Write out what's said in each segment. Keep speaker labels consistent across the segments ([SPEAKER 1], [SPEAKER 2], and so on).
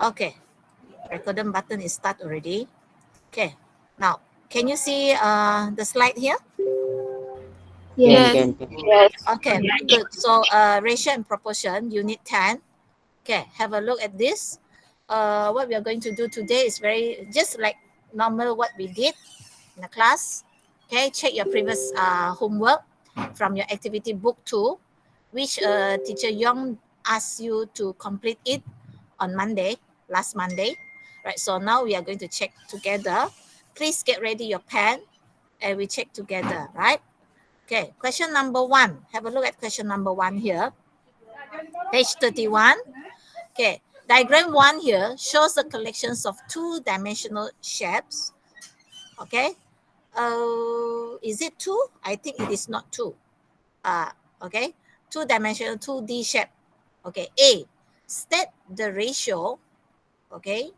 [SPEAKER 1] Okay, recording button is start already. Okay, now can you see the slide here?
[SPEAKER 2] Yes.
[SPEAKER 3] Yes.
[SPEAKER 4] Yes.
[SPEAKER 1] Okay, very good. So ratio and proportion, unit 10. Okay, have a look at this. What we are going to do today is very just like normal what we did in the class. Okay, check your previous homework from your activity book 2, which teacher Young asked you to complete it on Monday, last Monday. Right, so now we are going to check together. Please get ready your pen and we check together, right? Okay, question number 1. Have a look at question number 1 here. Page 31. Okay, diagram 1 here shows the collections of two-dimensional shapes. Okay, is it 2? I think it is not 2. Okay, two-dimensional 2D shape. Okay, A, state the ratio. Okay,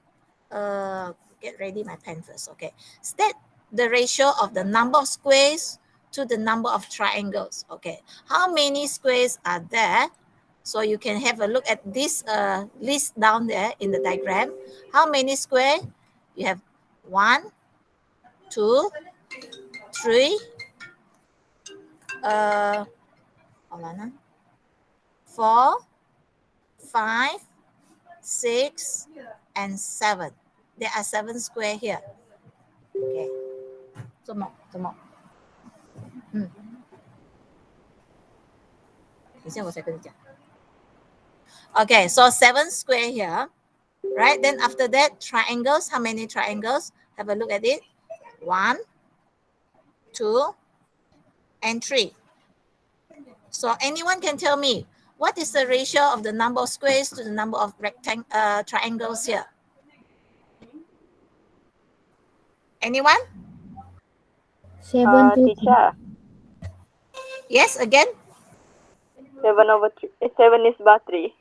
[SPEAKER 1] get ready my pen first. Okay, state the ratio of the number of squares to the number of triangles. Okay, how many squares are there? So you can have a look at this list down there in the diagram. How many square? You have 1, 2, 3, hold on, 4, 5, 6, and 7. There are 7 square here. Okay. 怎么？等一下我才跟你讲。Okay, so 7 square here, right? Then after that, triangles. How many triangles? Have a look at it. 1, 2, and 3. So anyone can tell me what is the ratio of the number of squares to the number of triangles here? Anyone?
[SPEAKER 2] 7 to
[SPEAKER 4] Teacher,
[SPEAKER 1] Yes, again?
[SPEAKER 4] 7 is by 3.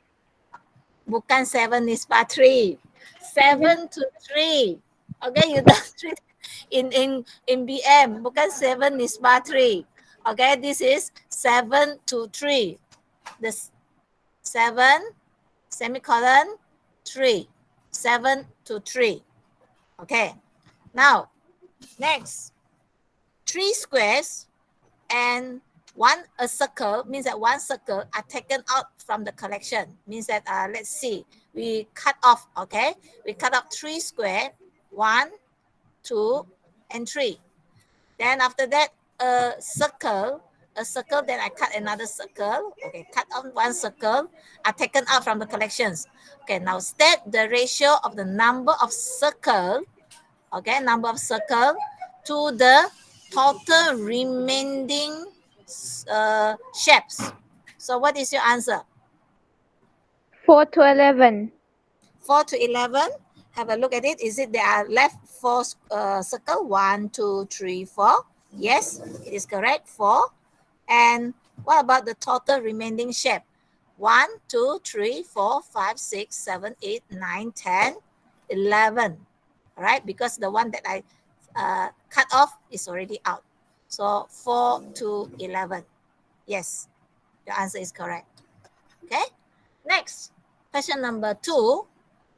[SPEAKER 1] Bukan 7 is by 3. 7 to 3. Okay, you don't treat in BM. Bukan 7 is by 3. Okay, this is 7 to 3. This 7, semicolon, 3. 7 to 3. Okay, now, next. 3 squares and a circle means that one circle are taken out from the collection. Means that, let's see, we cut off, okay? We cut off 3 square, 1, 2, and 3. Then after that, a circle, then I cut another circle. Okay, cut off one circle, are taken out from the collections. Okay, now state the ratio of the number of circle, okay, number of circle to the total remaining shapes. So what is your answer?
[SPEAKER 3] 4 to 11.
[SPEAKER 1] 4 to 11. Have a look at it. Is it there are left 4 circle? 1, 2, 3, 4. Yes, it is correct. 4. And what about the total remaining shape? 1, 2, 3, 4, 5, 6, 7, 8, 9, 10, 11. All right, because the one that I cut off is already out. So 4 to 11. Yes, the answer is correct. Okay, next, question number 2.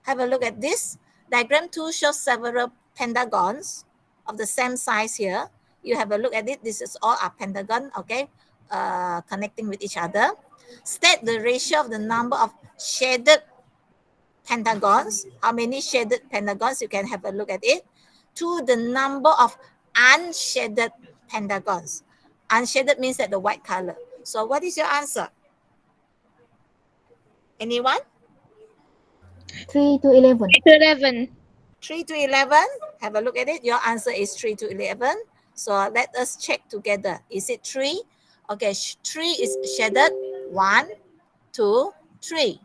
[SPEAKER 1] Have a look at this. Diagram 2 shows several pentagons of the same size here. You have a look at it. This is all a pentagon, okay, connecting with each other. State the ratio of the number of shaded pentagons. How many shaded pentagons? You can have a look at it. To the number of unshaded pentagons. Unshaded means that the white color. So what is your answer? Anyone?
[SPEAKER 2] 3 to 11.
[SPEAKER 3] 3 to 11.
[SPEAKER 1] 3 to 11. Have a look at it. Your answer is 3 to 11. So let us check together. Is it 3? Okay, 3 is shaded. 1, 2, 3.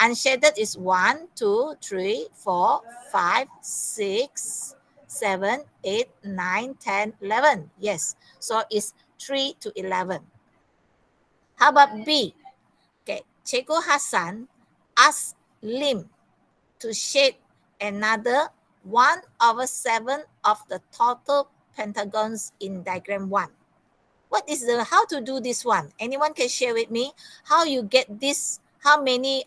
[SPEAKER 1] Unshaded is 1, 2, 3, 4, 5, 6, 7, 8, 9, 10, 11. Yes. So it's 3 to 11. How about B? Okay. Cikgu Hassan asked Lim to shade another 1/7 of the total pentagons in diagram 1. What is how to do this one? Anyone can share with me how you get this, how many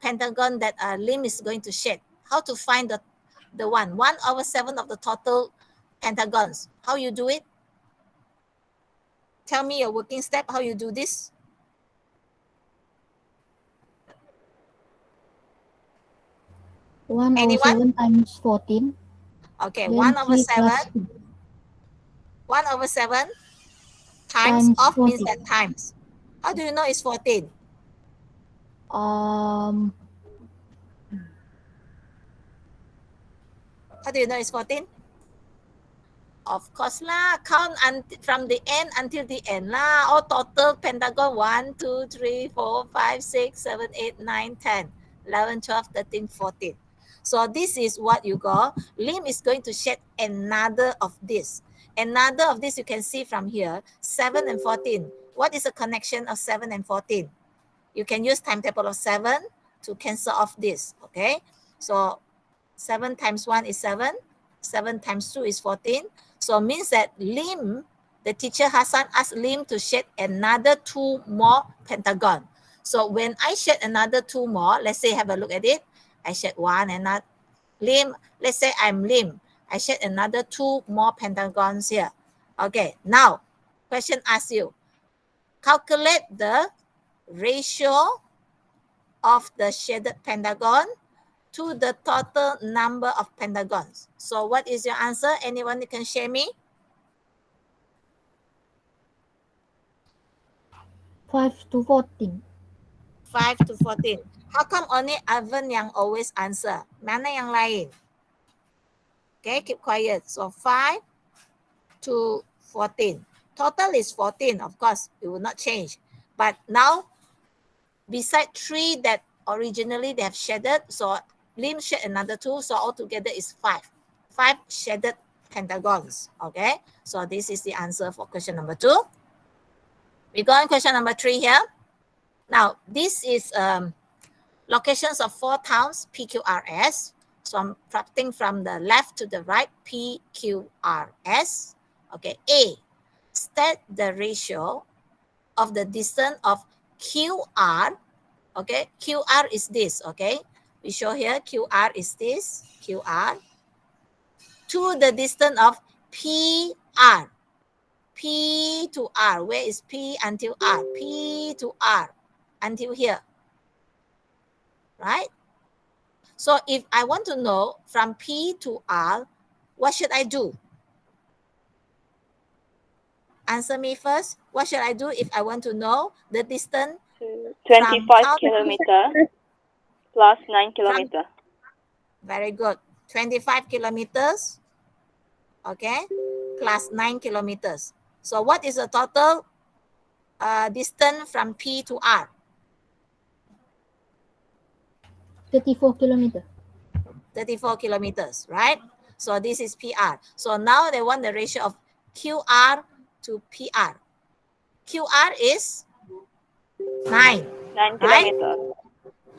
[SPEAKER 1] pentagon that limb is going to shed. How to find the 1/7 of the total pentagons? How you do it? Tell me your working step, how you do this.
[SPEAKER 2] One over
[SPEAKER 1] Anyone?
[SPEAKER 2] 7 times 14.
[SPEAKER 1] Okay,
[SPEAKER 2] Then
[SPEAKER 1] 1/7.
[SPEAKER 2] 3 plus 2
[SPEAKER 1] 1/7 times
[SPEAKER 2] times
[SPEAKER 1] of means
[SPEAKER 2] 14.
[SPEAKER 1] that times. How do you know it's 14?
[SPEAKER 2] Um,
[SPEAKER 1] How do you know it's 14? Of course lah, count from the end until the end lah. All total pentagon 1, 2, 3, 4, 5, 6, 7, 8, 9, 10, 11, 12, 13, 14. So this is what you got. Limb is going to shed another of this. Another of this you can see from here, 7 and 14. What is the connection of 7 and 14? You can use timetable of 7 to cancel off this, okay? So 7 times 1 is 7. 7 times 2 is 14. So means that Lim, the teacher Hassan asked Lim to shed another 2 more pentagon. So when I shed another 2 more, let's say have a look at it. I shed 1 and not Lim. Let's say I'm Lim. I shed another 2 more pentagons here. Okay, now question asks you, calculate the ratio of the shaded pentagon to the total number of pentagons. So what is your answer? Anyone can share me?
[SPEAKER 2] 5 to 14.
[SPEAKER 1] 5 to 14. How come only Ivan yang always answer? Mana yang lain? Okay, keep quiet. So 5 to 14. Total is 14, of course. It will not change. But now, beside 3 that originally they have shaded, so Lim shed another 2, so altogether is 5. 5 shaded pentagons. Okay, so this is the answer for question number 2. We go on question number 3 here. Now, this is locations of 4 towns, PQRS. So I'm plotting from the left to the right, PQRS. Okay, A, state the ratio of the distance of QR. Okay, QR is this, okay? We show here QR is this, QR, to the distance of PR. P to R. Where is P until R? P to R until here. Right? So if I want to know from P to R, what should I do? Answer me first. What should I do if I want to know the distance?
[SPEAKER 4] 25 kilometer plus 9 kilometer.
[SPEAKER 1] Very good. 25 kilometers. Okay. Plus 9 kilometers. So what is the total distance from P to R?
[SPEAKER 2] 34 kilometer.
[SPEAKER 1] 34 kilometers, right? So this is PR. So now they want the ratio of QR to PR. QR is 9.
[SPEAKER 4] 9
[SPEAKER 1] right?
[SPEAKER 4] kilometer.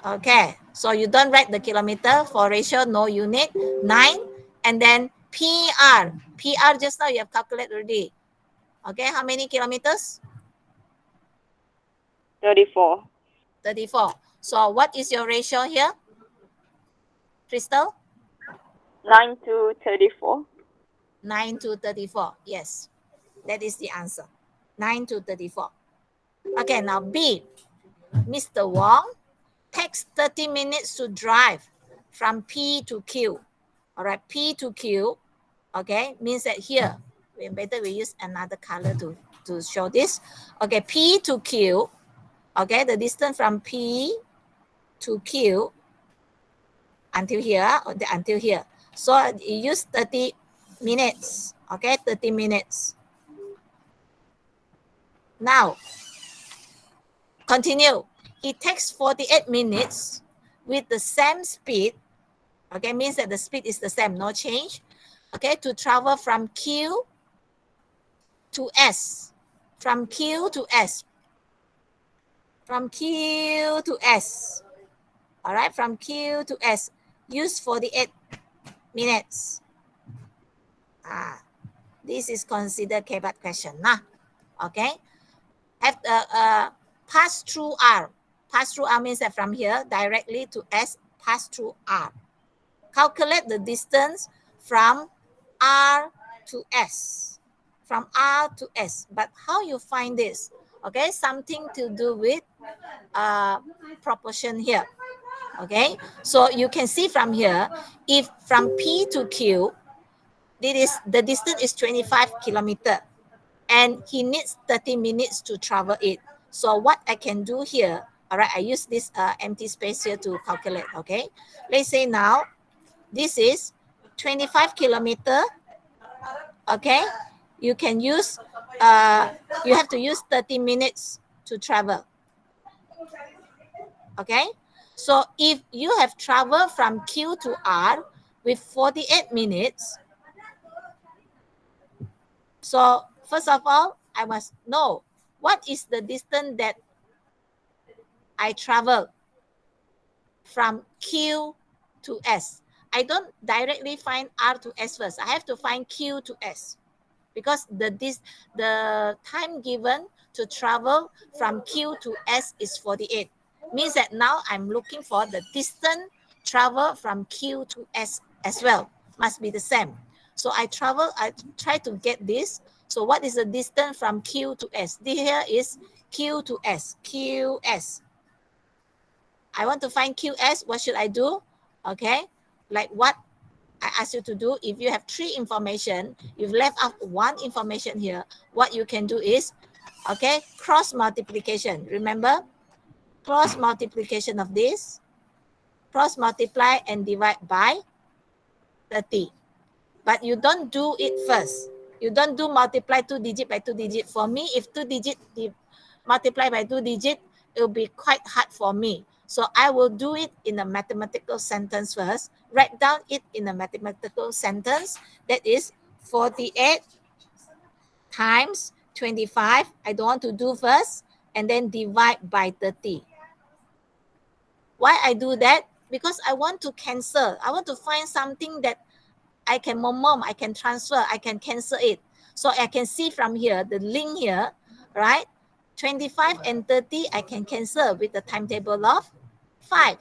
[SPEAKER 1] Okay, so you don't write the kilometer for ratio, no unit, 9. And then PR. PR just now you have calculated already. Okay, how many kilometers?
[SPEAKER 4] 34.
[SPEAKER 1] 34. So what is your ratio here? Crystal?
[SPEAKER 4] 9 to 34.
[SPEAKER 1] 9 to 34. Yes, that is the answer. 9 to 34. Okay, now B. Mr. Wong takes 30 minutes to drive from P to Q. All right, P to Q, okay, means that here, better we use another color to show this. Okay, P to Q, okay, the distance from P to Q until here, or until here. So you use 30 minutes, okay, 30 minutes. Now, continue. It takes 48 minutes with the same speed, okay, means that the speed is the same, no change, okay, to travel from Q to S, from Q to S, from Q to S, all right, from Q to S, use 48 minutes. This is considered K-BAT question, nah? Okay, have pass through R. Pass through R means that from here directly to S, pass through R. Calculate the distance from R to S. From R to S. But how you find this? Okay, something to do with proportion here. Okay, so you can see from here, if from P to Q, the distance is 25 kilometer, and he needs 30 minutes to travel it. So what I can do here, all right, I use this empty space here to calculate. Okay, let's say now this is 25 kilometer. Okay, you can use you have to use 30 minutes to travel. Okay, so if you have traveled from Q to R with 48 minutes, so first of all, I must know what is the distance that I travel from Q to S. I don't directly find R to S first. I have to find Q to S, because the time given to travel from Q to S is 48. Means that now I'm looking for the distance travel from Q to S as well. Must be the same. So I try to get this. So what is the distance from Q to S? This here is Q to S. QS. I want to find QS. What should I do? Okay, like what I asked you to do. If you have 3 information, you've left out 1 information here. What you can do is, okay, cross multiplication. Remember, cross multiplication of this, cross multiply and divide by 30. But you don't do it first. You don't do multiply 2 digit by 2 digit. For me, if 2 digit multiply by 2 digit, it will be quite hard for me. So I will do it in a mathematical sentence first. Write down it in a mathematical sentence. That is 48 times 25. I don't want to do first. And then divide by 30. Why I do that? Because I want to cancel. I want to find something that I can I can transfer, I can cancel it. So I can see from here, the link here, right? 25 and 30, I can cancel with the timetable of 5.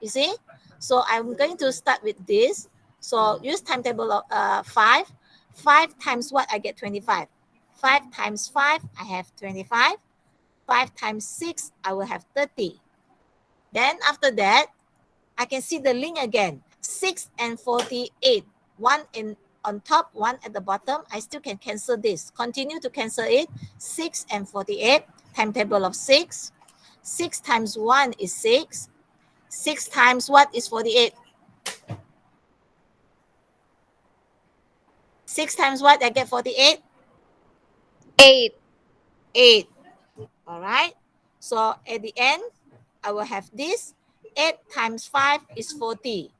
[SPEAKER 1] You see? So I'm going to start with this. So use timetable of 5. 5 times what? I get 25. 5 times 5, I have 25. 5 times 6, I will have 30. Then after that, I can see the link again. 6 and 48. 1 on top, 1 at the bottom. I still can cancel this. Continue to cancel it. 6 and 48. Timetable of 6. 6 times 1 is 6. 6 times what is 48? 6 times what? I get 48?
[SPEAKER 3] 8.
[SPEAKER 1] 8. All right. So at the end, I will have this. 8 times 5 is 40.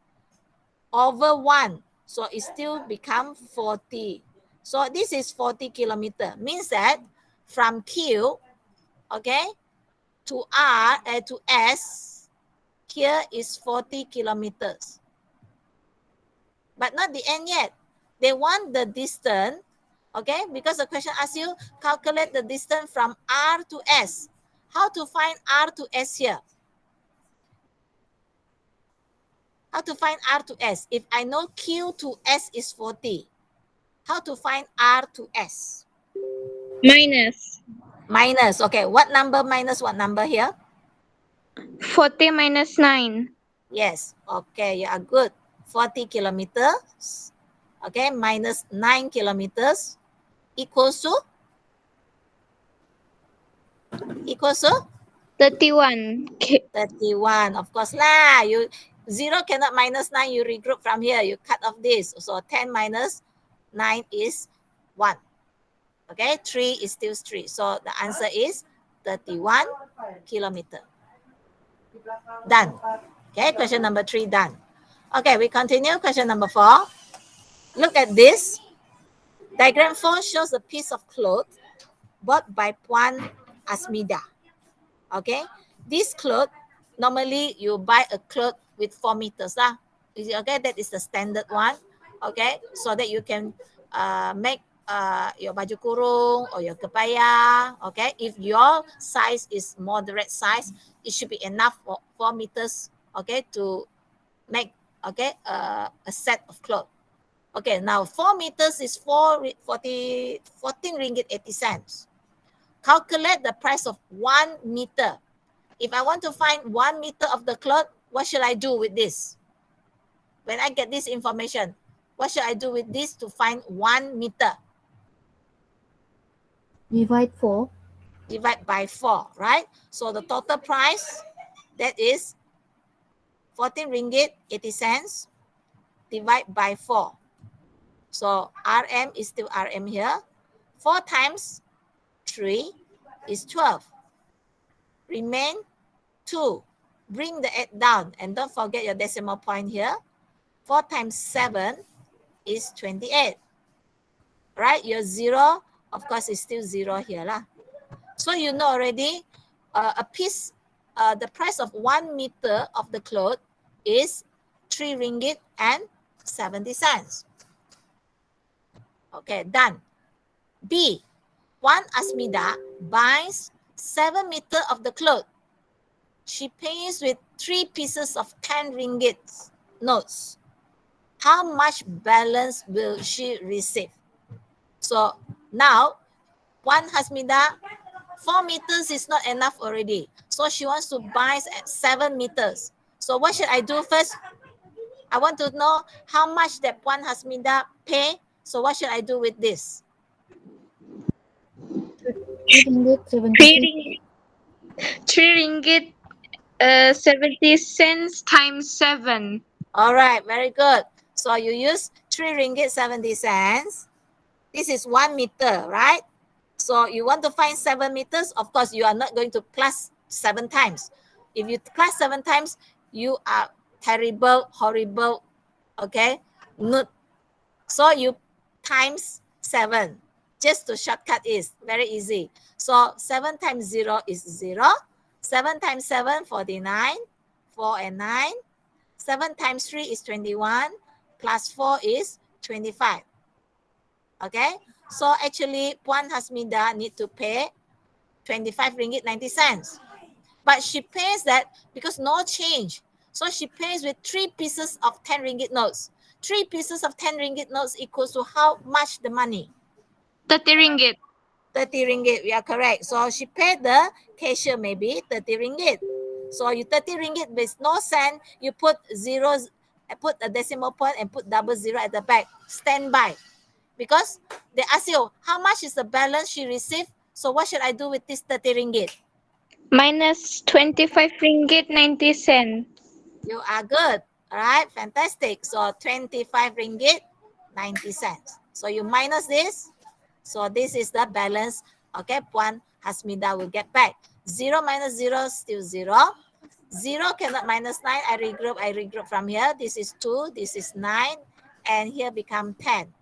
[SPEAKER 1] Over 1. So it still become 40. So this is 40 kilometer. Means that from Q, okay, to R, to S, here is 40 kilometers. But not the end yet. They want the distance, okay, because the question asks you, calculate the distance from R to S. How to find R to S here? How to find R to S? If I know Q to S is 40, how to find R to S?
[SPEAKER 3] Minus.
[SPEAKER 1] Minus. Okay, what number minus what number here?
[SPEAKER 3] 40 minus 9.
[SPEAKER 1] Yes. Okay, you are good. 40 kilometers. Okay, minus 9 kilometers equals to? Equals to?
[SPEAKER 3] 31.
[SPEAKER 1] 31. Of course lah. 0 cannot minus 9. You regroup from here. You cut off this. So 10 minus 9 is 1. Okay, 3 is still 3. So the answer is 31 kilometer. Done. Okay, question number 3 done. Okay, we continue. Question number 4. Look at this. Diagram 4 shows a piece of cloth bought by Puan Asmida. Okay, this cloth, normally you buy a cloth with 4 meters. Okay, that is the standard one. Okay, so that you can make your baju kurung or your kebaya. Okay, if your size is moderate size, it should be enough for 4 meters. Okay, to make a set of clothes. Okay, now 4 meters is 14 ringgit 80 cents. Calculate the price of 1 meter. If I want to find 1 meter of the cloth, what should I do with this? When I get this information, what should I do with this to find 1 meter?
[SPEAKER 2] Divide 4.
[SPEAKER 1] Divide by 4, right? So the total price, that is 14 ringgit 80 cents, divide by 4. So RM is still RM here. 4 times 3 is 12. Remain 2. Bring the 8 down and don't forget your decimal point here. 4 times 7 is 28. Right? Your 0, of course, is still 0 here. So you know already a piece, the price of 1 meter of the cloth is 3 ringgit and 70 cents. Okay, done. B. Puan Asmida buys 7 meter of the cloth. She pays with 3 pieces of 10 ringgit notes. How much balance will she receive? So now, Puan Hasmida, 4 meters is not enough already. So she wants to buy at 7 meters. So what should I do first? I want to know how much that Puan Hasmida pay. So what should I do with this?
[SPEAKER 2] 3 ringgit 70
[SPEAKER 3] 3 ringgit 70 cents times 7.
[SPEAKER 1] All right, very good. So you use 3 ringgit 70 cents. This is 1 meter, right? So you want to find 7 meters. Of course, you are not going to plus 7 times. If you plus 7 times, you are terrible, horrible, okay? So you times 7. Just to shortcut is very easy. So 7 times 0 is 0. 7 times 7, 49. 4 and 9. 7 times 3 is 21. Plus 4 is 25. Okay? So actually, Puan Hasmida need to pay 25 ringgit 90 cents. But she pays that because no change. So she pays with 3 pieces of 10 ringgit notes. 3 pieces of 10 ringgit notes equals to how much the money?
[SPEAKER 3] 30 ringgit.
[SPEAKER 1] 30 ringgit, we are correct. So she paid the cashier maybe 30 ringgit. So you 30 ringgit with no cent, you put zeros, put a decimal point and put double zero at the back. Stand by. Because they ask you, how much is the balance she received? So what should I do with this 30 ringgit?
[SPEAKER 3] Minus 25 ringgit 90 cents.
[SPEAKER 1] You are good. All right, fantastic. So 25 ringgit 90 cents. So you minus this. So this is the balance. Okay, Puan Hasmida will get back. 0 minus 0 still 0. 0 cannot minus 9. I regroup from here. This is 2. This is 9. And here become 10.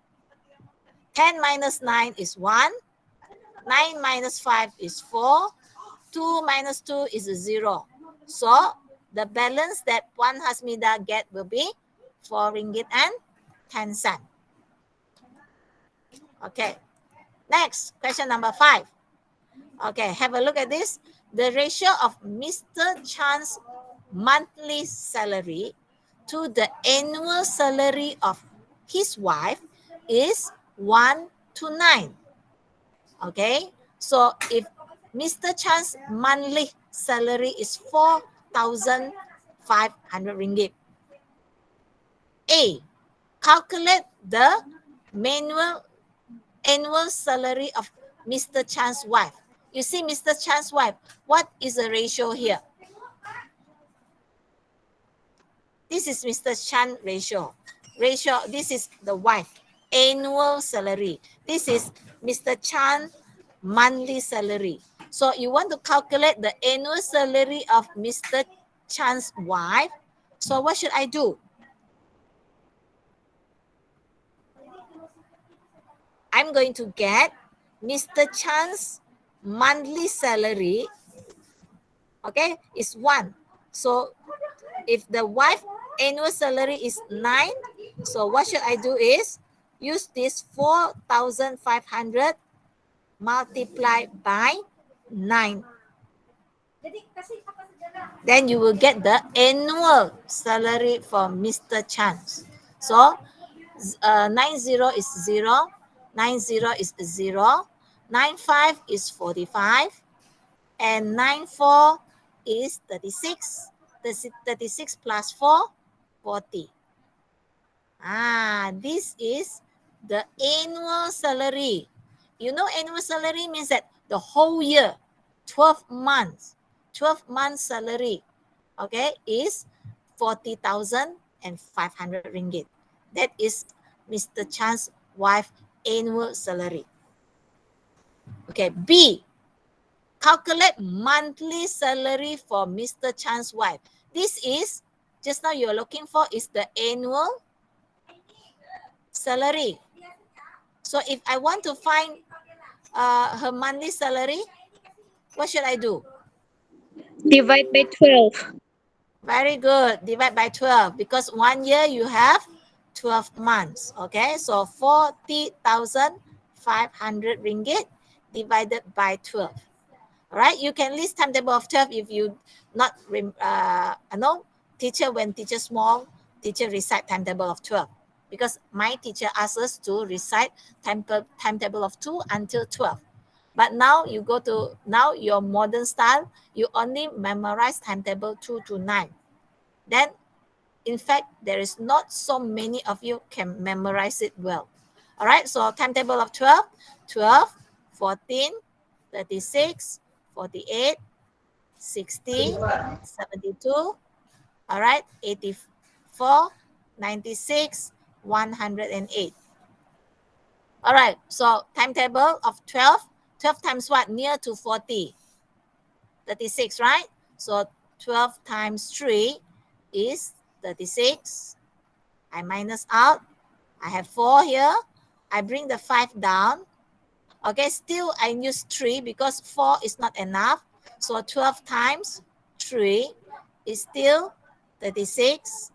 [SPEAKER 1] 10 minus 9 is 1. 9 minus 5 is 4. 2 minus 2 is 0. So the balance that Puan Hasmida get will be 4 ringgit and 10 cents. Okay. Next, question number 5. Okay, have a look at this. The ratio of Mr. Chan's monthly salary to the annual salary of his wife is 1 to 9. Okay, so if Mr. Chan's monthly salary is 4,500 ringgit. A, calculate the annual salary of Mr. Chan's wife. You see Mr. Chan's wife, what is the ratio here? This is Mr. Chan ratio. This is the wife, annual salary. This is Mr. Chan monthly salary. So you want to calculate the annual salary of Mr. Chan's wife. So what should I do? I'm going to get Mr. Chan's monthly salary, okay, is 1. So if the wife annual salary is 9, so what should I do is use this 4,500 multiplied by 9. Then you will get the annual salary for Mr. Chan. So 90 is 0, 90 is 0, 95 is 45, and 94 is 36. 36 plus 4, 40. This is the annual salary. You know, annual salary means that the whole year, 12 months, 12 months salary, okay, is 40,500 ringgit. That is Mr. Chan's wife annual salary. Okay, B, calculate monthly salary for Mr. Chan's wife. This is, just now you're looking for is the annual salary. So if I want to find her monthly salary, what should I do?
[SPEAKER 3] Divide by 12.
[SPEAKER 1] Very good. Divide by 12 because 1 year you have 12 months. Okay, so 40,500 ringgit divided by 12. All right, you can list timetable of 12 if you not no teacher, when teacher small, teacher recite timetable of 12 because my teacher asks us to recite timetable of 2 until 12. But now you go to now your modern style, you only memorize timetable 2 to 9. Then in fact there is not so many of you can memorize it well. All right, so timetable of 12, 12, 14, 36, 48, 60, 72, all right, 84, 96, 108. All right, so timetable of 12, 12 times what? Near to 40, 36, right? So 12 times 3 is 36. I minus out. I have 4 here. I bring the 5 down. Okay, still I use 3 because 4 is not enough. So 12 times 3 is still 36.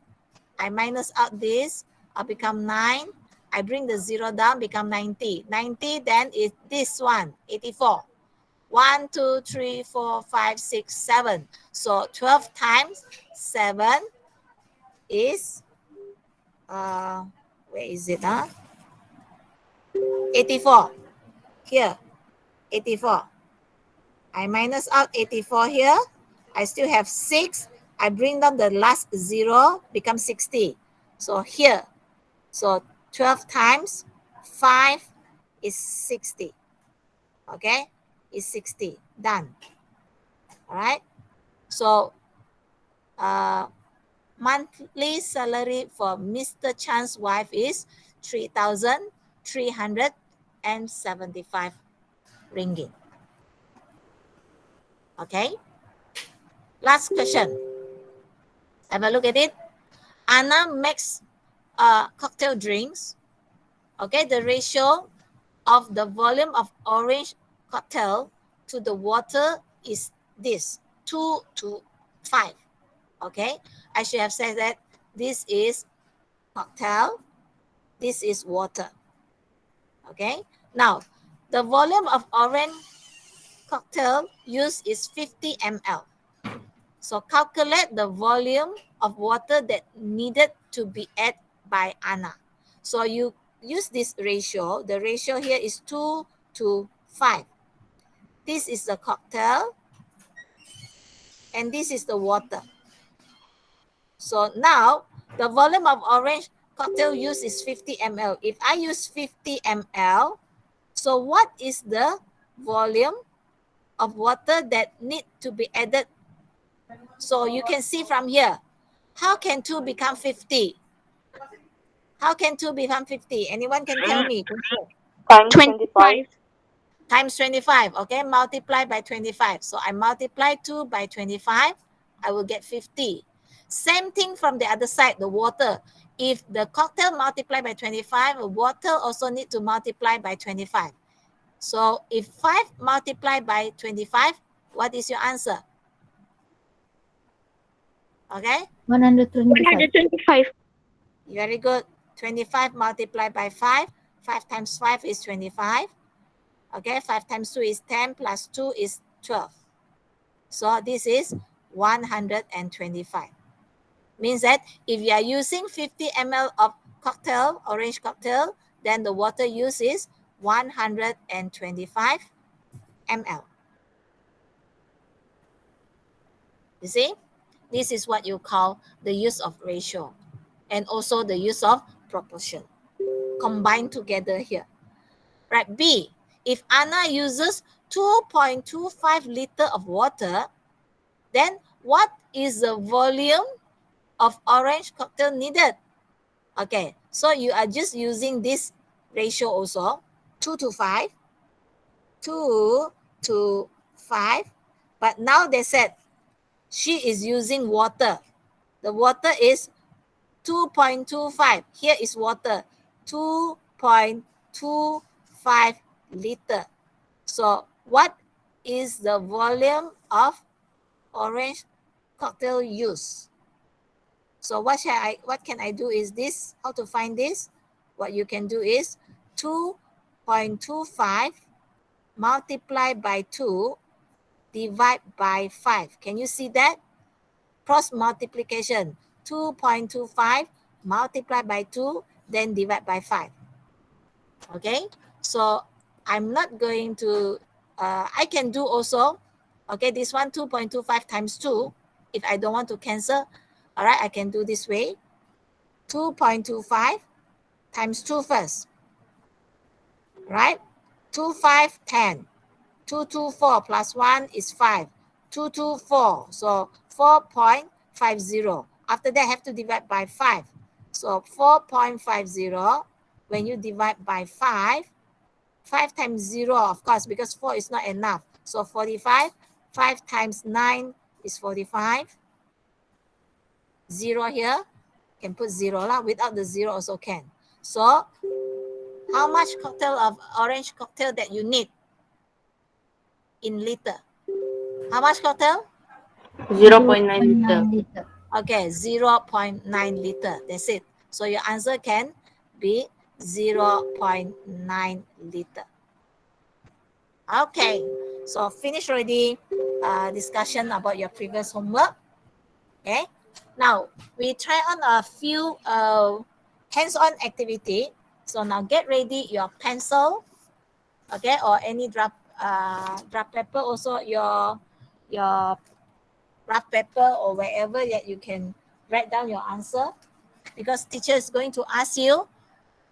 [SPEAKER 1] I minus out this. I'll become 9. I bring the 0 down, become 90. 90 then is this one, 84. 1, 2, 3, 4, 5, 6, 7. So 12 times 7 is, where is it? 84. Here, 84. I minus out 84 here. I still have 6. I bring down the last 0, become 60. So here, so 12 times 5 is 60. Okay, is 60. Done. All right. So monthly salary for Mr. Chan's wife is 3,375 ringgit. Okay. Last question. Have a look at it. Anna makes cocktail drinks. Okay, the ratio of the volume of orange cocktail to the water is this, 2 to 5. Okay, I should have said that this is cocktail, this is water. Okay, now the volume of orange cocktail used is 50 ml. So calculate the volume of water that needed to be added by Anna. So you use this ratio. The ratio here is 2 to 5. This is the cocktail and this is the water. So now the volume of orange cocktail used is 50 ml. If I use 50 ml, so what is the volume of water that need to be added? So you can see from here, how can 2 become 50? How can 2 become 50? Anyone can tell me?
[SPEAKER 4] Times 25.
[SPEAKER 1] Times 25, okay? Multiply by 25. So I multiply 2 by 25, I will get 50. Same thing from the other side, the water. If the cocktail multiply by 25, the water also need to multiply by 25. So if 5 multiply by 25, what is your answer? Okay?
[SPEAKER 2] 125.
[SPEAKER 3] 125.
[SPEAKER 1] Very good. 25 multiplied by 5. 5 times 5 is 25. Okay, 5 times 2 is 10 plus 2 is 12. So this is 125. Means that if you are using 50 ml of cocktail, orange cocktail, then the water use is 125 ml. You see, this is what you call the use of ratio and also the use of proportion combined together here. Right, B, if Anna uses 2.25 liter of water, then what is the volume of orange cocktail needed? Okay, so you are just using this ratio also, 2 to 5, 2 to 5. But now they said she is using water. The water is 2.25. Here is water, 2.25 liter. So what is the volume of orange cocktail use? So what can I do is this, how to find this? What you can do is 2.25 multiplied by 2 divide by 5. Can you see that? Cross multiplication, 2.25 multiplied by 2, then divide by 5. Okay, so I'm not going to, I can do also, okay, this one 2.25 times 2. If I don't want to cancel, all right, I can do this way. 2.25 times 2 first, right? 2, 5, 10. 2, 2, 4 plus 1 is 5. 2, 2, 4. So 4.50. After that, I have to divide by 5. So 4.50, when you divide by 5, 5 times 0, of course, because 4 is not enough. So 45. 5 times 9 is 45. 0 here. Can put 0 lah. Without the 0 also can. So how much cocktail of orange cocktail that you need in liter? How much cocktail?
[SPEAKER 2] 0.9
[SPEAKER 4] liter.
[SPEAKER 2] liter.
[SPEAKER 1] Okay, 0.9 liter. That's it. So your answer can be 0.9 liter. Okay, so finish already discussion about your previous homework. Okay, now we try on a few hands-on activity. So now get ready your pencil, okay, or any draft paper, also your draft paper or wherever that you can write down your answer, because teacher is going to ask you,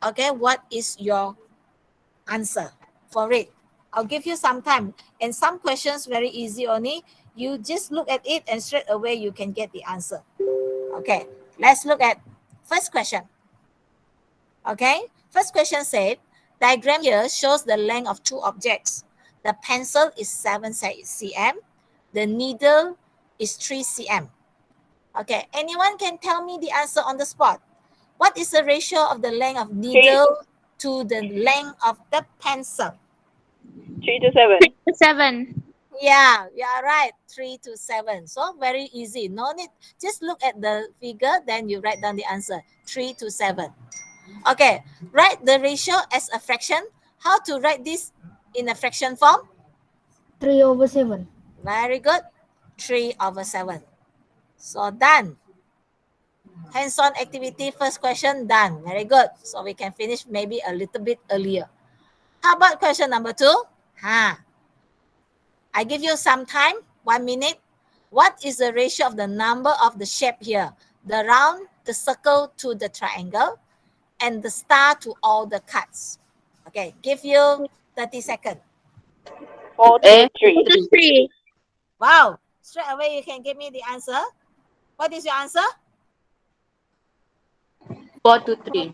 [SPEAKER 1] okay, what is your answer for it. I'll give you some time, and some questions very easy only. You just look at it and straight away you can get the answer. Okay, let's look at first question. Okay, first question said, diagram here shows the length of two objects. The pencil is 7 cm. The needle is 3 cm. Okay, anyone can tell me the answer on the spot. What is the ratio of the length of needle to the length of the pencil?
[SPEAKER 4] 3 to 7.
[SPEAKER 3] 7.
[SPEAKER 1] Yeah, you are right. 3 to 7. So very easy. No need. Just look at the figure, then you write down the answer. 3 to 7. Okay, write the ratio as a fraction. How to write this in a fraction form?
[SPEAKER 2] 3/7.
[SPEAKER 1] Very good. 3/7. So done. Hands-on activity, first question done. Very good. So we can finish maybe a little bit earlier. How about question number 2? I give you some time, 1 minute. What is the ratio of the number of the shape here? The round, the circle to the triangle, and the star to all the cuts. Okay, give you 30 seconds.
[SPEAKER 4] 4 to 3.
[SPEAKER 3] 3.
[SPEAKER 1] Wow, straight away you can give me the answer. What is your answer?
[SPEAKER 5] 4 to 3.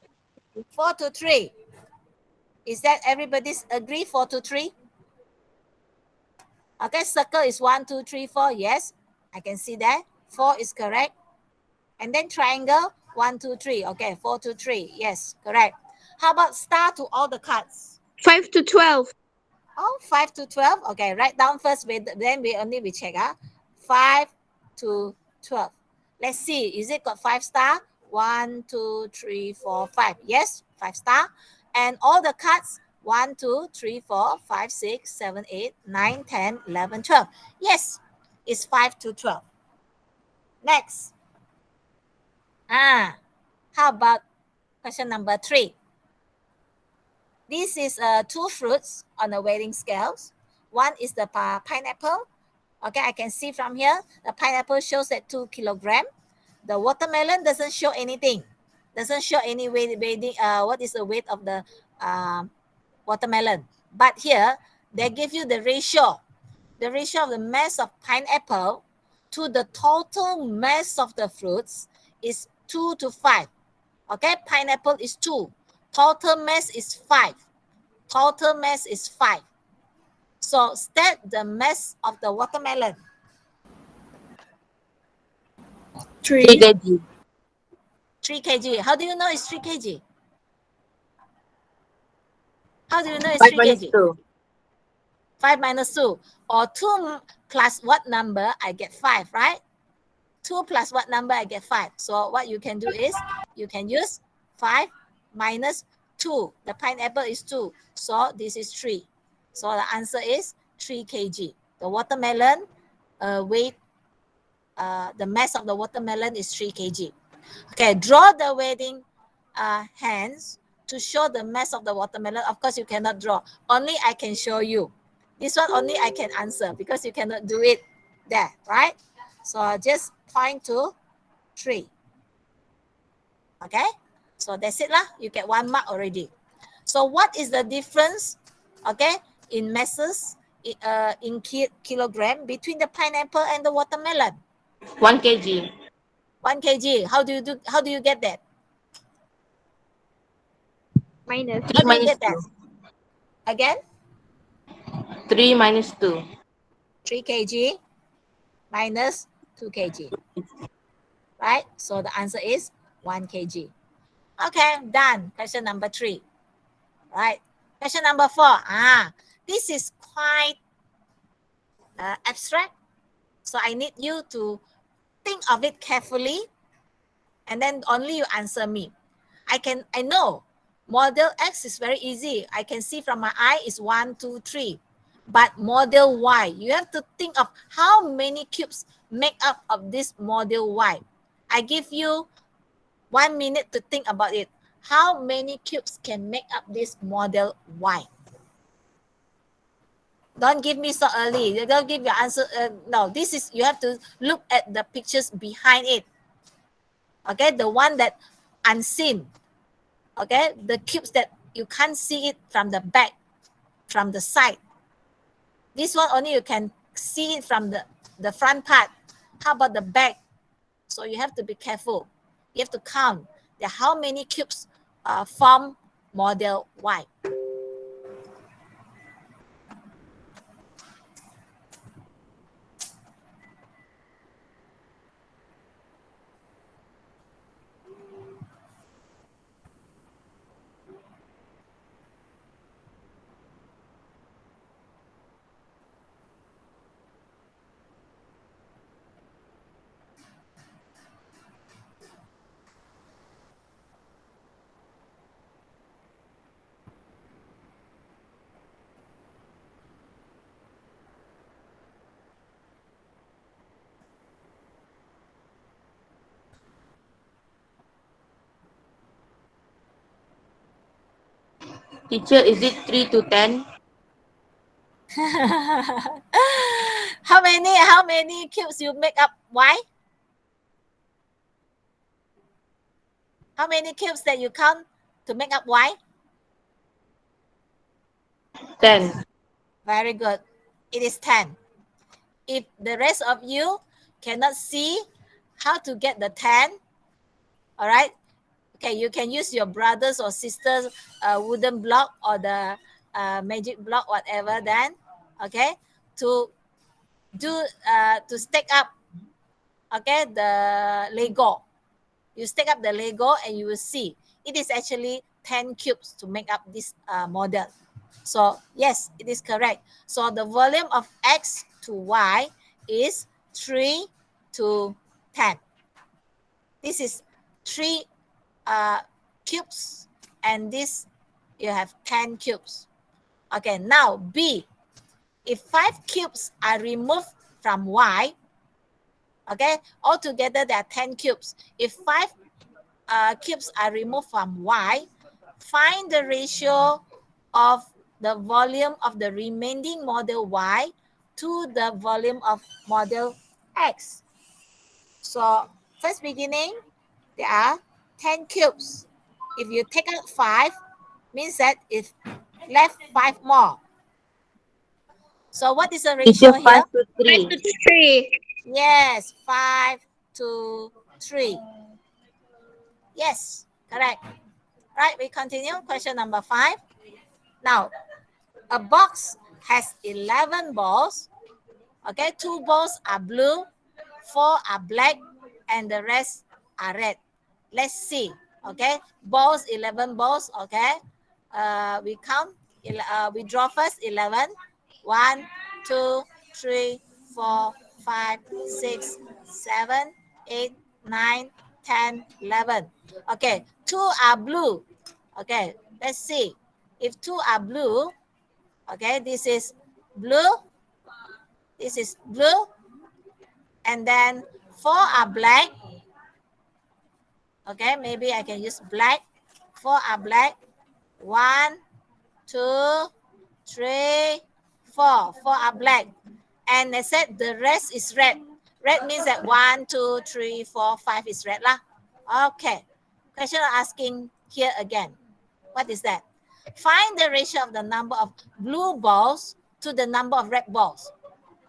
[SPEAKER 1] 4 to 3. Is that everybody's agree, 4 to 3? Okay, circle is 1, 2, 3, 4. Yes, I can see that. 4 is correct. And then triangle, 1, 2, 3. Okay, 4 to 3. Yes, correct. How about star to all the cuts?
[SPEAKER 3] 5 to 12.
[SPEAKER 1] Oh, 5 to 12. Okay, write down first, then we check. 5 to 12. Let's see, is it got 5 star 1, 2, 3, 4, 5. Yes, 5 star. And all the cards, 1, 2, 3, 4, 5, 6, 7, 8, 9, 10, 11, 12. Yes, it's 5 to 12. Next. How about question number 3? This is 2 fruits on the weighing scales. One is the pineapple. Okay, I can see from here, the pineapple shows at 2 kilogram. The watermelon doesn't show anything. Doesn't show any weight, what is the weight of the watermelon. But here, they give you the ratio. The ratio of the mass of pineapple to the total mass of the fruits is 2 to 5. Okay, pineapple is 2. Total mass is 5. Total mass is 5. So state the mass of the watermelon.
[SPEAKER 2] 3
[SPEAKER 5] kg.
[SPEAKER 1] 3 kg. How do you know it's 3 kg? How do you know it's
[SPEAKER 5] 5
[SPEAKER 1] 3
[SPEAKER 5] minus
[SPEAKER 1] kg?
[SPEAKER 5] 2.
[SPEAKER 1] 5 minus 2. Or 2 plus what number? I get 5, right? 2 plus what number? I get 5. So what you can do is, you can use 5 minus 2. The pineapple is 2. So this is 3. So the answer is 3 kg. The watermelon weight, the mass of the watermelon is 3 kg. Okay, draw the weighing hands to show the mass of the watermelon. Of course, you cannot draw. Only I can show you. This one only I can answer because you cannot do it there, right? So just point to 3. Okay, so that's it lah. You get 1 mark already. So what is the difference, okay, in masses, in kilogram between the pineapple and the watermelon?
[SPEAKER 5] 1 kg.
[SPEAKER 1] 1 kg. How do you get that?
[SPEAKER 3] Minus.
[SPEAKER 1] How
[SPEAKER 5] 3
[SPEAKER 1] do you
[SPEAKER 5] minus
[SPEAKER 1] get that?
[SPEAKER 5] 2.
[SPEAKER 1] Again?
[SPEAKER 5] 3 minus 2.
[SPEAKER 1] 3 kg minus 2 kg. Right? So the answer is 1 kg. Okay, done. Question number 3. Right? Question number 4. This is quite abstract. So I need you to think of it carefully and then only you answer me. I know model X is very easy. I can see from my eye is 1, 2, 3. But model Y, you have to think of how many cubes make up of this model Y. I give you 1 minute to think about it. How many cubes can make up this model Y? Don't give me so early. Don't give your answer. No, this is, you have to look at the pictures behind it. Okay, the one that unseen. Okay, the cubes that you can't see it from the back, from the side. This one only you can see it from the front part. How about the back? So you have to be careful. You have to count how many cubes form model Y.
[SPEAKER 5] Teacher, is it 3 to 10?
[SPEAKER 1] How many cubes you make up Y? How many cubes that you count to make up Y?
[SPEAKER 5] 10.
[SPEAKER 1] Very good. It is 10. If the rest of you cannot see how to get the 10, all right, okay, you can use your brothers or sisters wooden block or the magic block, whatever, then, okay, to do to stack up, okay, the Lego. You stack up the Lego and you will see it is actually 10 cubes to make up this model. So yes, it is correct. So the volume of X to Y is 3 to 10. This is 3 cubes, and this you have 10 cubes. Okay, now B. If 5 cubes are removed from Y, okay, altogether there are 10 cubes. If 5 cubes are removed from Y, find the ratio of the volume of the remaining model Y to the volume of model X. So first beginning, there are 10 cubes. If you take out 5, means that it left 5 more. So what is the ratio
[SPEAKER 5] Teacher,
[SPEAKER 1] here?
[SPEAKER 5] 5 to
[SPEAKER 3] 5
[SPEAKER 5] 3.
[SPEAKER 3] to 3.
[SPEAKER 1] Yes, 5 to 3. Yes, correct. Right, we continue. Question number 5. Now, a box has 11 balls. Okay, 2 balls are blue, 4 are black, and the rest are red. Let's see. Okay, balls, 11 balls. Okay, we count. We draw first 11. 1, 2, 3, 4, 5, 6, 7, 8, 9, 10, 11. Okay, 2 are blue. Okay, let's see. If 2 are blue, okay, this is blue. This is blue. And then 4 are black. Okay, maybe I can use black. 4 are black. 1, 2, 3, 4. 4 are black. And I said the rest is red. Red means that 1, 2, 3, 4, 5 is red lah. Okay. Question asking here again. What is that? Find the ratio of the number of blue balls to the number of red balls.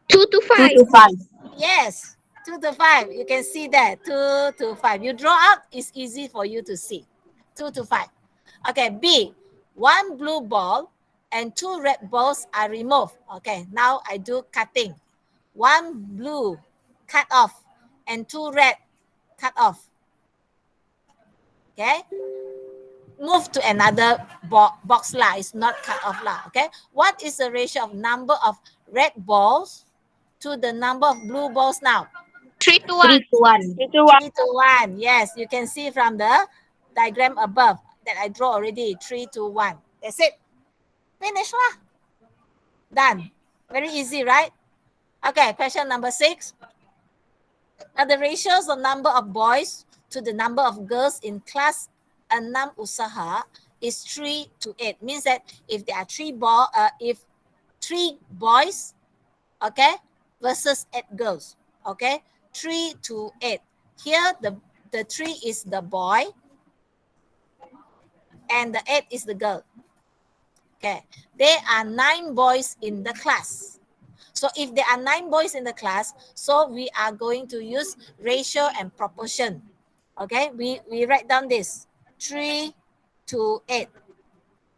[SPEAKER 3] 2 to
[SPEAKER 5] 2
[SPEAKER 3] 5.
[SPEAKER 5] to 5.
[SPEAKER 1] Yes, 2 to 5. You can see that. 2 to 5. You draw out, it's easy for you to see. 2 to 5. Okay, B. 1 blue ball and 2 red balls are removed. Okay, now I do cutting. 1 blue cut off and 2 red cut off. Okay, move to another box lah. It's not cut off lah. Okay, what is the ratio of number of red balls to the number of blue balls now?
[SPEAKER 3] 3 to
[SPEAKER 5] 3
[SPEAKER 3] 1.
[SPEAKER 5] to 1.
[SPEAKER 4] 3 to 1.
[SPEAKER 1] 3 to 1. Yes, you can see from the diagram above that I draw already. 3 to 1. That's it. Finish lah. Done. Very easy, right? Okay, question number 6. Now the ratios of number of boys to the number of girls in class 6 usaha is 3 to 8. Means that if there are 3 boys, okay, versus 8 girls, okay, 3 to 8. Here the 3 is the boy and the 8 is the girl. Okay, there are 9 boys in the class. So if there are 9 boys in the class, so we are going to use ratio and proportion. Okay, we write down this 3 to 8.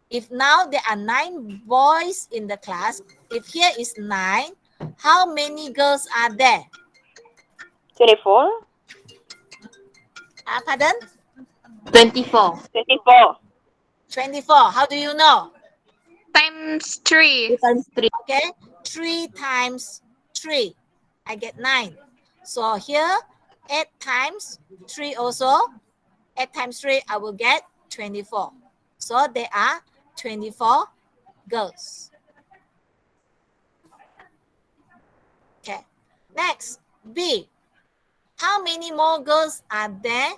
[SPEAKER 1] If now there are 9 boys in the class, if here is 9, how many girls are there?
[SPEAKER 4] 24.
[SPEAKER 1] Pardon?
[SPEAKER 5] 24.
[SPEAKER 4] 24.
[SPEAKER 1] 24. How do you know?
[SPEAKER 3] Times
[SPEAKER 5] 2
[SPEAKER 3] 3.
[SPEAKER 5] times 3.
[SPEAKER 1] Okay, 3 times 3. I get 9. So here, 8 times 3 also. 8 times 3, I will get 24. So there are 24 girls. Okay, next, B. How many more girls are there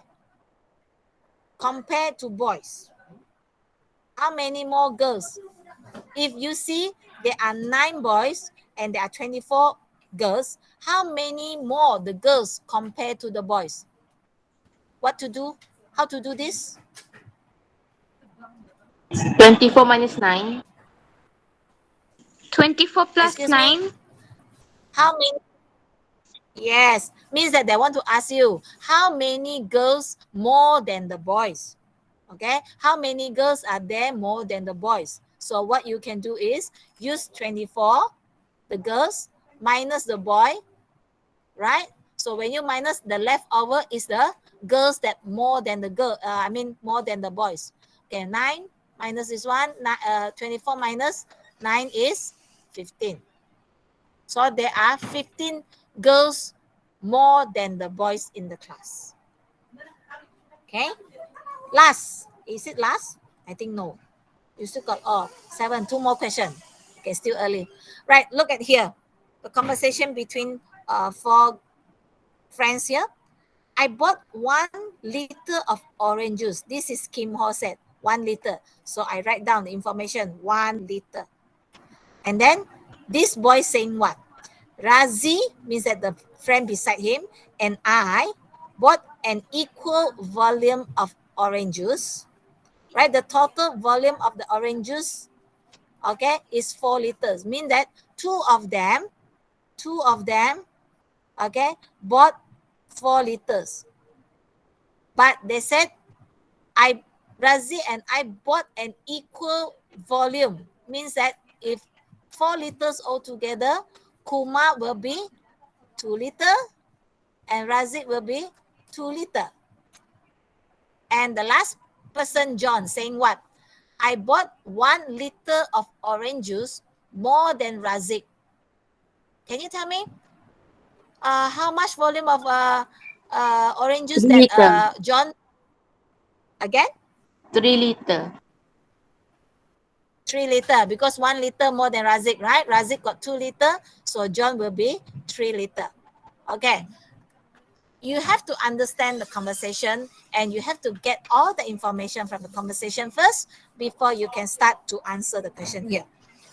[SPEAKER 1] compared to boys? How many more girls? If you see there are 9 boys and there are 24 girls, how many more the girls compared to the boys? What to do? How to do this?
[SPEAKER 5] 24 minus 9.
[SPEAKER 3] 24 plus
[SPEAKER 1] Excuse me?
[SPEAKER 3] 9.
[SPEAKER 1] How many? Yes, means that they want to ask you, how many girls more than the boys? Okay, how many girls are there more than the boys? So what you can do is use 24, the girls, minus the boy, right? So when you minus, the leftover is the girls that more than the more than the boys. Okay, 9 minus this one, 24 minus 9 is 15. So there are 15 girls more than the boys in the class. Okay. Last. Is it last? I think no. You still got 7. 2 more questions. Okay, still early. Right. Look at here. The conversation between 4 friends here. I bought 1 liter of orange juice. This is Kim Ho said. 1 liter. So I write down the information. 1 liter. And then this boy saying what? Razi means that the friend beside him and I bought an equal volume of orange juice. Right? The total volume of the orange juice, okay, is 4 liters. Mean that two of them, okay, bought 4 liters. But they said, Razi and I bought an equal volume. Means that if 4 liters altogether, Kumar will be 2 liter and Razi will be 2 liter. And the last person, John, saying what? I bought 1 liter of orange juice more than Razik. Can you tell me how much volume of orange juice
[SPEAKER 5] 3
[SPEAKER 1] that
[SPEAKER 5] liter.
[SPEAKER 1] John, again?
[SPEAKER 5] 3 liter.
[SPEAKER 1] 3 liter, because 1 liter more than Razik, right? Razik got 2 liter, so John will be 3 liter. Okay. You have to understand the conversation and you have to get all the information from the conversation first before you can start to answer the question here.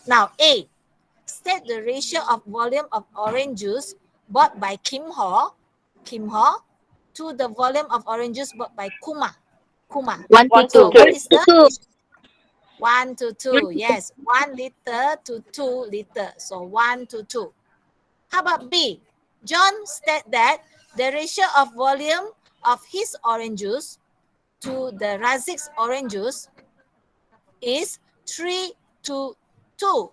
[SPEAKER 1] Now, A, state the ratio of volume of orange juice bought by Kim Ho to the volume of orange juice bought by Kumar.
[SPEAKER 5] 1
[SPEAKER 4] 1
[SPEAKER 5] to
[SPEAKER 4] to
[SPEAKER 5] 2.
[SPEAKER 4] 2.
[SPEAKER 1] What is the
[SPEAKER 3] 2.
[SPEAKER 1] 1 to 2? Yes, 1 liter to 2 liter. So 1 to 2. How about B? John said that the ratio of volume of his orange juice to the Razik's orange juice is 3 to 2.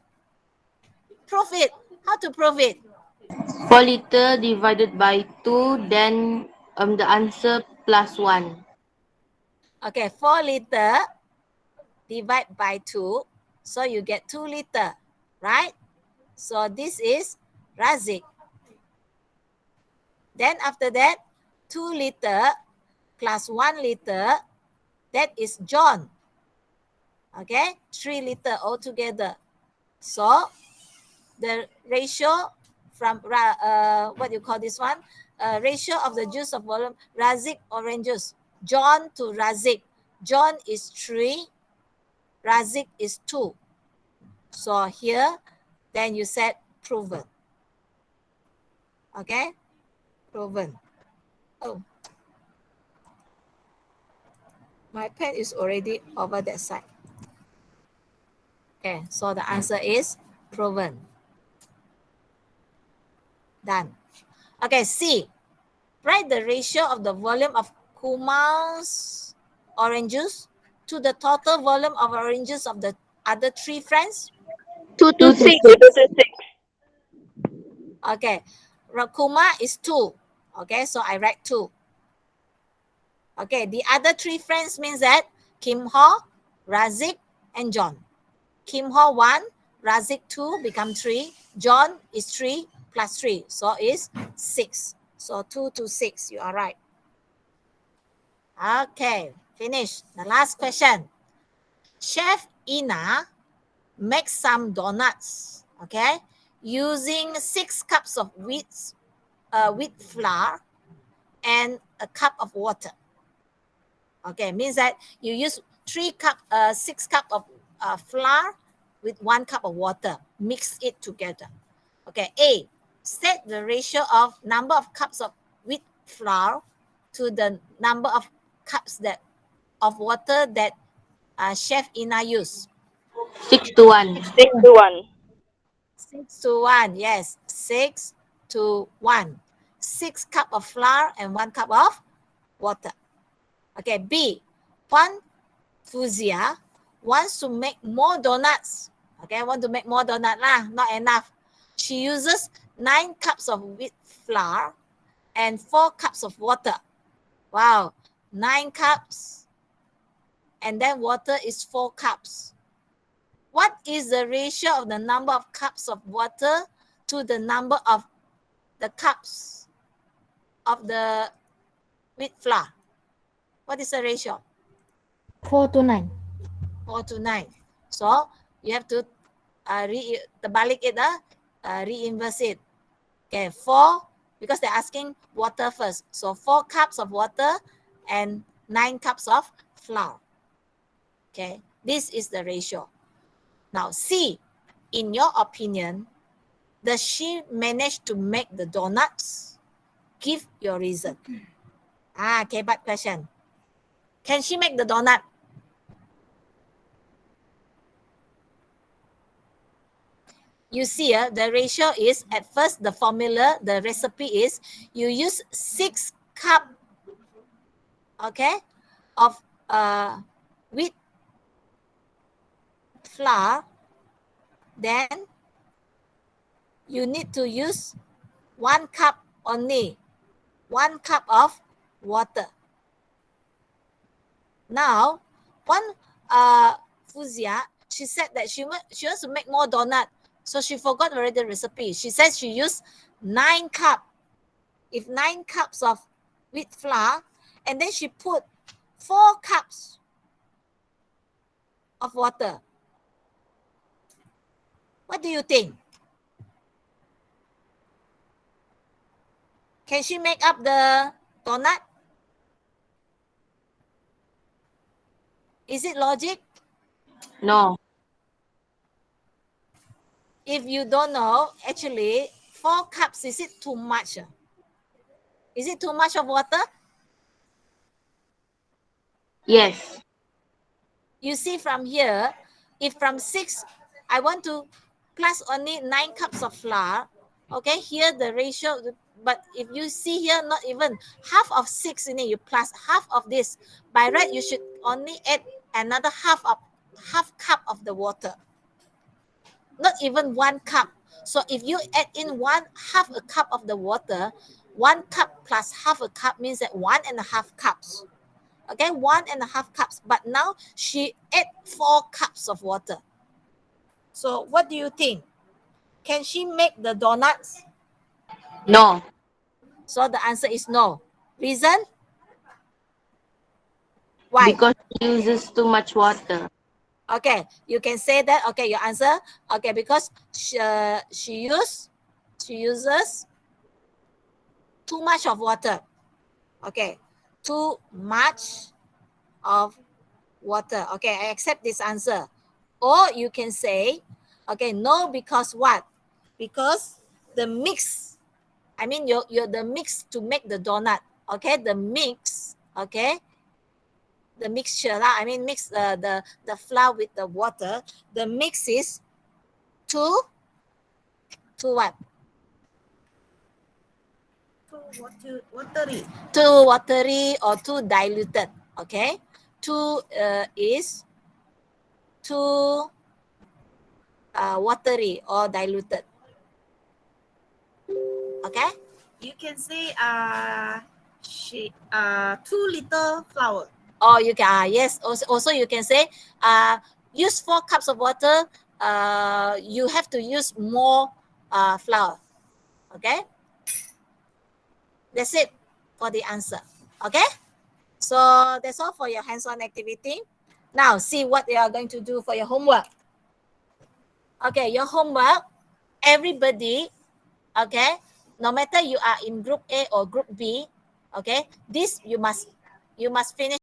[SPEAKER 1] Prove it. How to prove it?
[SPEAKER 5] 4 liter divided by 2, then the answer plus 1.
[SPEAKER 1] Okay, 4 liter divide by 2. So you get 2 liter, right? So this is Razik. Then after that, 2 liter plus 1 liter, that is John. Okay, 3 liter altogether. So the ratio from, what do you call this one? Ratio of the juice of volume, Razik orange juice. John to Razik. John is 3, Razik is 2. So here, then you said proven. Okay, proven. Oh, my pen is already over that side. Okay, so the answer is proven. Done. Okay, C. Write the ratio of the volume of Kumar's orange juice to the total volume of oranges of the other 3 friends.
[SPEAKER 3] 2
[SPEAKER 5] 2
[SPEAKER 3] to
[SPEAKER 5] to
[SPEAKER 3] 6.
[SPEAKER 4] 2
[SPEAKER 5] 6.
[SPEAKER 4] to 6.
[SPEAKER 1] Okay, Kumar is 2. Okay, so I write 2. Okay, the other 3 friends means that Kim Ho, Razik, and John. Kim Ho 1, Razik 2 become 3. John is 3 plus 3, so is 6. So 2 to 6, you are right. Okay, finish. The last question. Chef Ina makes some donuts, okay, using 6 cups of wheat flour and a cup of water. Okay, means that you use 6 cup of flour with 1 cup of water. Mix it together. Okay, A, set the ratio of number of cups of wheat flour to the number of cups of water that Chef Ina used.
[SPEAKER 5] 6 to 1.
[SPEAKER 4] 6 to 1.
[SPEAKER 1] 6 to 1, yes, 6 to 1. 6 cup of flour and 1 cup of water. Okay, B, Juan Fuzia wants to make more donuts. Okay, want to make more donut lah, not enough. She uses 9 cups of wheat flour and 4 cups of water. Wow, 9 cups and then water is 4 cups. What is the ratio of the number of cups of water to the number of the cups of the wheat flour? What is the ratio?
[SPEAKER 5] 4 to 9.
[SPEAKER 1] 4 to 9. So you have to terbalik it, reinverse it. Okay, 4, because they're asking water first. So 4 cups of water and 9 cups of flour. Okay, this is the ratio. Now C, in your opinion, does she manage to make the donuts? Give your reason. Okay, but question. Can she make the donut? You see, the ratio is, at first, the formula, the recipe is, you use 6 cup, okay, of wheat flour. Then you need to use 1 cup only, 1 cup of water. Now, one Fuzia, she said that she wants to make more donut. So she forgot already the recipe. She says she used 9 cup. If 9 cups of wheat flour, and then she put 4 cups of water. What do you think? Can she make up the donut? Is it logic?
[SPEAKER 5] No.
[SPEAKER 1] If you don't know, actually, 4 cups, is it too much? Is it too much of water?
[SPEAKER 5] Yes.
[SPEAKER 1] You see from here, if from 6, I want to plus only 9 cups of flour, okay, here the ratio, but if you see here, not even half of 6 in it, you plus half of this. By right, you should only add another half cup of the water. Not even 1 cup. So if you add in half a cup of the water, 1 cup plus half a cup means that 1.5 cups. Okay, 1.5 cups. But now she add 4 cups of water. So what do you think? Can she make the donuts?
[SPEAKER 5] No.
[SPEAKER 1] So the answer is no. Reason? Why?
[SPEAKER 5] Because it uses too much water.
[SPEAKER 1] Okay, you can say that. Okay, your answer. Okay, because she uses too much of water. Okay, too much of water. Okay, I accept this answer. Or you can say, okay, no, because what? Because the mix, I mean, you're the mix to make the donut. Okay, the mix, okay, the mixture, I mean, mix the flour with the water. The mix is too what?
[SPEAKER 2] Watery.
[SPEAKER 1] Too watery or too diluted. Okay, too is too watery or diluted. Okay.
[SPEAKER 2] You can say too little flour.
[SPEAKER 1] Or you can yes. Also you can say use 4 cups of water. You have to use more flour. Okay. That's it for the answer. Okay. So that's all for your hands-on activity. Now see what you are going to do for your homework. Okay, your homework, everybody, okay, no matter you are in group A or group B, okay, this you must finish